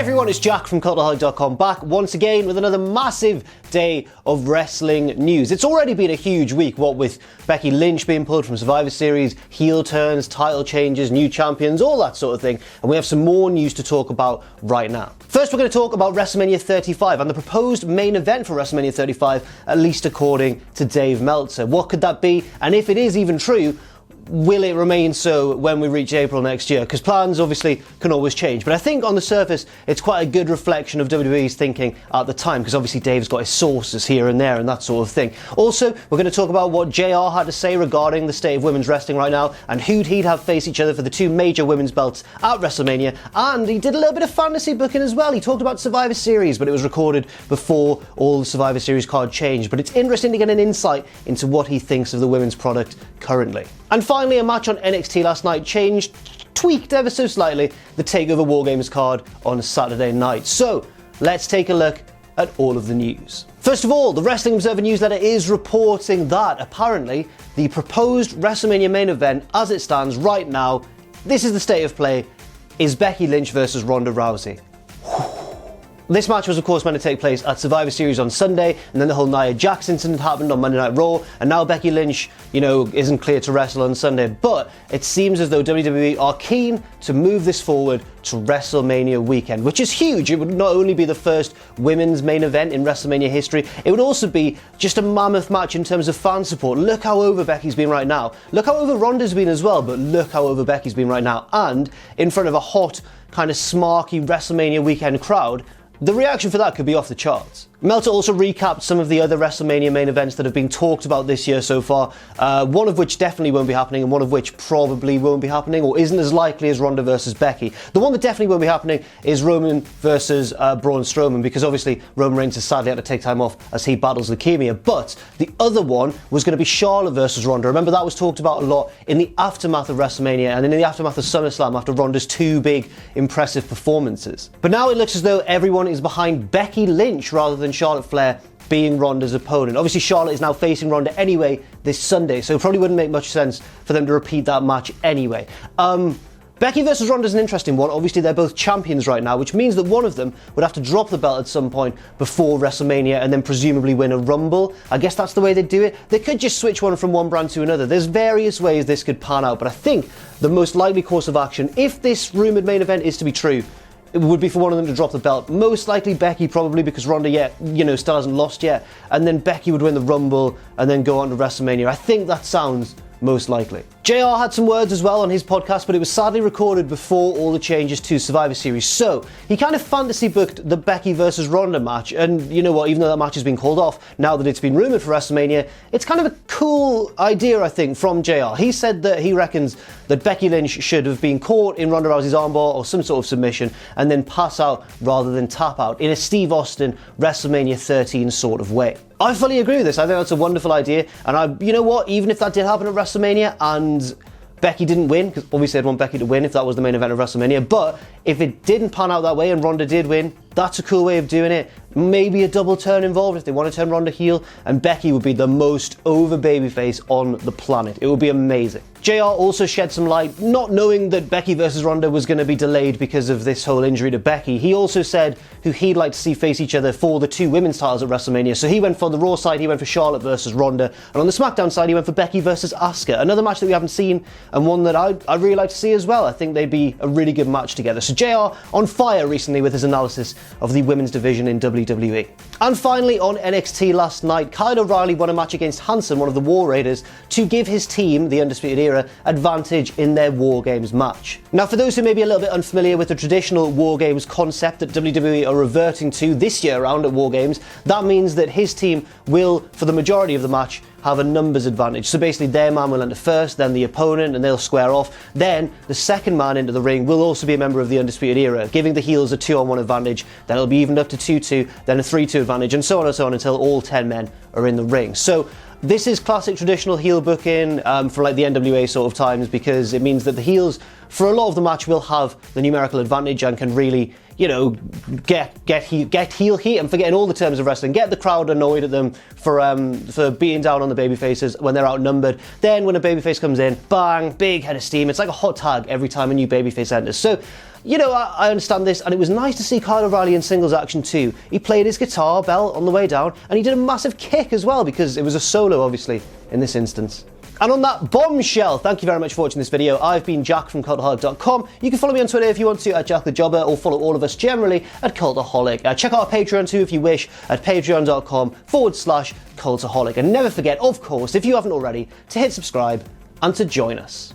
everyone, it's Jack from Cultaholic.com, back once again with another massive day of wrestling news. It's already been a huge week, what with Becky Lynch being pulled from Survivor Series, heel turns, title changes, new champions, all that sort of thing. And we have some more news to talk about right now. First, we're going to talk about WrestleMania 35 and the proposed main event for WrestleMania 35, at least according to Dave Meltzer. What could that be? And if it is even true, will it remain so when we reach April next year? Because plans obviously can always change. But I think on the surface, it's quite a good reflection of WWE's thinking at the time, because obviously Dave's got his sources here and there and that sort of thing. Also, we're going to talk about what JR had to say regarding the state of women's wrestling right now and who'd he'd have face each other for the two major women's belts at WrestleMania. And he did a little bit of fantasy booking as well. He talked about Survivor Series, but it was recorded before all the Survivor Series card changed. But it's interesting to get an insight into what he thinks of the women's product currently. And finally, a match on NXT last night tweaked ever so slightly the TakeOver WarGames card on Saturday night. So let's take a look at all of the news. First of all, the Wrestling Observer newsletter is reporting that apparently the proposed WrestleMania main event as it stands right now, this is the state of play, is Becky Lynch versus Ronda Rousey. This match was of course meant to take place at Survivor Series on Sunday, and then the whole Nia Jax incident happened on Monday Night Raw, and now Becky Lynch, isn't clear to wrestle on Sunday. But it seems as though WWE are keen to move this forward to WrestleMania weekend, which is huge. It would not only be the first women's main event in WrestleMania history, it would also be just a mammoth match in terms of fan support. Look how over Becky's been right now. Look how over Ronda's been as well, but look how over Becky's been right now. And in front of a hot, kind of smarky WrestleMania weekend crowd, the reaction for that could be off the charts. Meltzer also recapped some of the other WrestleMania main events that have been talked about this year so far, one of which definitely won't be happening and one of which probably won't be happening or isn't as likely as Ronda versus Becky. The one that definitely won't be happening is Roman versus Braun Strowman, because obviously Roman Reigns has sadly had to take time off as he battles leukemia. But the other one was going to be Charlotte versus Ronda. Remember, that was talked about a lot in the aftermath of WrestleMania and in the aftermath of SummerSlam after Ronda's two big impressive performances. But now it looks as though everyone is behind Becky Lynch rather than Charlotte Flair being Ronda's opponent. Obviously Charlotte is now facing Ronda anyway this Sunday, so it probably wouldn't make much sense for them to repeat that match anyway. Becky versus Ronda is an interesting one. Obviously they're both champions right now, which means that one of them would have to drop the belt at some point before WrestleMania and then presumably win a Rumble. I guess that's the way they do it. They could just switch one from one brand to another. There's various ways this could pan out, but I think the most likely course of action, if this rumoured main event is to be true, it would be for one of them to drop the belt. Most likely Becky, probably, because Ronda still hasn't lost yet. And then Becky would win the Rumble and then go on to WrestleMania. I think that sounds most likely. JR had some words as well on his podcast, but it was sadly recorded before all the changes to Survivor Series. So he kind of fantasy booked the Becky versus Ronda match. And you know what, even though that match has been called off, now that it's been rumoured for WrestleMania, it's kind of a cool idea, I think, from JR. He said that he reckons that Becky Lynch should have been caught in Ronda Rousey's armbar or some sort of submission and then pass out rather than tap out in a Steve Austin WrestleMania 13 sort of way. I fully agree with this. I think that's a wonderful idea. And you know what, even if that did happen at WrestleMania and Becky didn't win, because obviously I'd want Becky to win if that was the main event of WrestleMania, but if it didn't pan out that way and Ronda did win, that's a cool way of doing it. Maybe a double turn involved if they want to turn Ronda heel, and Becky would be the most over babyface on the planet. It would be amazing. JR also shed some light, not knowing that Becky versus Ronda was going to be delayed because of this whole injury to Becky. He also said who he'd like to see face each other for the two women's titles at WrestleMania. So he went for the Raw side, he went for Charlotte versus Ronda, and on the SmackDown side he went for Becky versus Asuka. Another match that we haven't seen, and one that I'd really like to see as well. I think they'd be a really good match together. So JR on fire recently with his analysis of the women's division in WWE. And finally, on NXT last night, Kyle O'Reilly won a match against Hanson, one of the War Raiders, to give his team, the Undisputed Era, advantage in their WarGames match. Now, for those who may be a little bit unfamiliar with the traditional WarGames concept that WWE are reverting to this year around at WarGames, that means that his team will, for the majority of the match, have a numbers advantage. So basically their man will enter first, then the opponent, and they'll square off. Then the second man into the ring will also be a member of the Undisputed Era, giving the heels a 2-on-1 advantage. Then it'll be evened up to 2-2, then a 3-2 advantage, and so on until all 10 men are in the ring. So this is classic traditional heel booking for like the NWA sort of times, because it means that the heels for a lot of the match will have the numerical advantage and can really, you know, get heel heat. I'm forgetting all the terms of wrestling. Get the crowd annoyed at them for being down on the babyfaces when they're outnumbered. Then when a babyface comes in, bang, big head of steam. It's like a hot tag every time a new babyface enters. So, you know, I understand this, and it was nice to see Kyle O'Reilly in singles action too. He played his guitar belt on the way down, and he did a massive kick as well, because it was a solo, obviously, in this instance. And on that bombshell, thank you very much for watching this video. I've been Jack from Cultaholic.com. You can follow me on Twitter if you want to, at Jack the Jobber, or follow all of us generally at Cultaholic. Check out our Patreon too if you wish, at patreon.com/Cultaholic. And never forget, of course, if you haven't already, to hit subscribe and to join us.